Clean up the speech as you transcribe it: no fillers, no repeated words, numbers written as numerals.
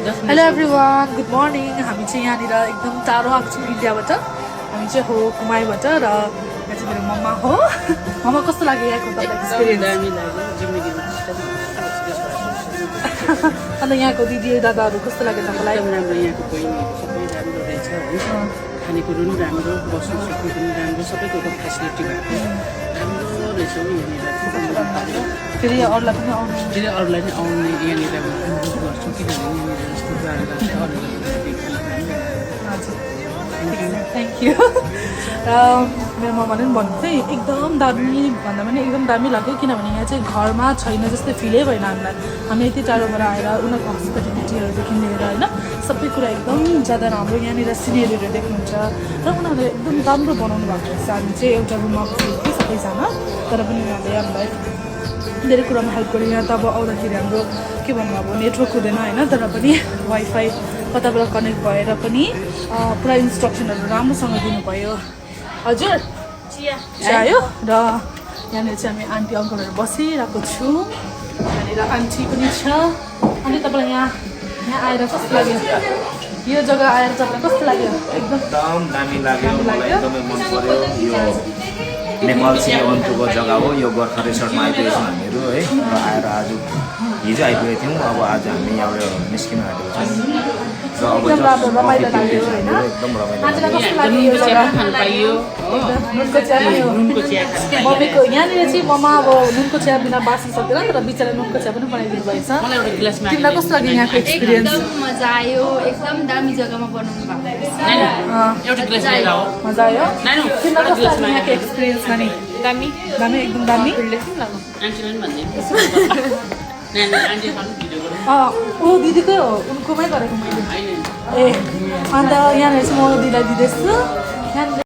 hello everyone good morning हामी चाहिँ यहाँनिर एकदम टाढो आएको छौँ इन्डियाबाट हामी चाहिँ हो कुमाईबाट र यहाँ चाहिँ मेरो मम्मा हो मम्मा कस्तो लाग्यो यहाँको तपाईँको एक्सपिरियन्स अन्त यहाँको दिदी दादाहरू कस्तो लाग्यो तपाईँलाई राम्रो यहाँको बहिनीहरू सबै राम्रो रहेछ है खानेकुरो पनि राम्रो बस्नु सक्नु पनि राम्रो सबै कुरो फेसिलिटी भएको राम्रो रहेछ यहाँनिर फेरि अरूलाई पनि आउनु फेरि अरूलाई नै आउने यहाँनिर अनुरोध गर्छु किनभने यहाँनिर यस्तो कुराहरू हजुर थ्याङ्क यू मेरो मम्माले पनि भन्नु चाहिँ एकदम दामी भन्दा पनि एकदम दामी लाग्यो किनभने यहाँ चाहिँ घरमा छैन जस्तै फिलै भएन हामीलाई हामी यति टाढोबाट आएर उनीहरूको हस्पिटालिटीहरूदेखि लिएर होइन सबै कुरा एकदम ज्यादा राम्रो यहाँनिर सिनेरीहरू देख्नुहुन्छ र उनीहरूले एकदम राम्रो बनाउनु भएको रहेछ हामी चाहिँ एउटा रुममा बसेको थियौँ सबैजना तर पनि उनीहरूले हामीलाई धेरै कुरामा हेल्प गर्यो यहाँ तब आउँदाखेरि हाम्रो के भन्नु अब नेटवर्क हुँदैन होइन तर पनि वाइफाई कताबाट कनेक्ट भएर पनि पुरा इन्स्ट्रक्सनहरू राम्रोसँग दिनुभयो हजुर आयो र यहाँनिर चाहिँ हामी आन्टी अङ्कलहरू बसिरहेको छौँ यहाँनिर आन्टी पनि छ अनि तपाईँलाई यहाँ आएर कस्तो लाग्यो यो जग्गा आएर तपाईँलाई कस्तो लाग्यो एकदम दामी लाग्यो मलाई एकदमै मन पर्यो यो नेपाल सिटी अन्तुको जग्गा हो यो गोर्खा रिसोर्टमा आइपुगेको छौँ हामीहरू है र आएर आज हिजो आइपुगेको थियौँ अब आज हामी यहाँबाट निस्किन आँटेको छौँ र अब एकदम रमाइलो लाग्यो होइन एकदम रमाइलो आजलाई कस्तो लाग्यो यो जग्गा नुनको चिया मम्मीको यहाँनिर चाहिँ मम्मा अब नुनको चिया बिना बाँच्न सक्दैन तर बिचरा नुनको चिया पनि बनाइदिनु भएछ तिमीलाई कस्तो लाग्यो यहाँको एक्सपिरियन्स मजा आयो एकदम दामी जग्गामा बनाउनु भएको मजा आयो तिमीलाई कस्तो लाग्यो यहाँको एक्सपिरियन्स नानी दामी दामी एकदम दामी ऊ दिदीकै हो उनकोमै गरेको मैले ए अन्त यहाँनिर चाहिँ म दिदीलाई दिँदैछु यहाँनिर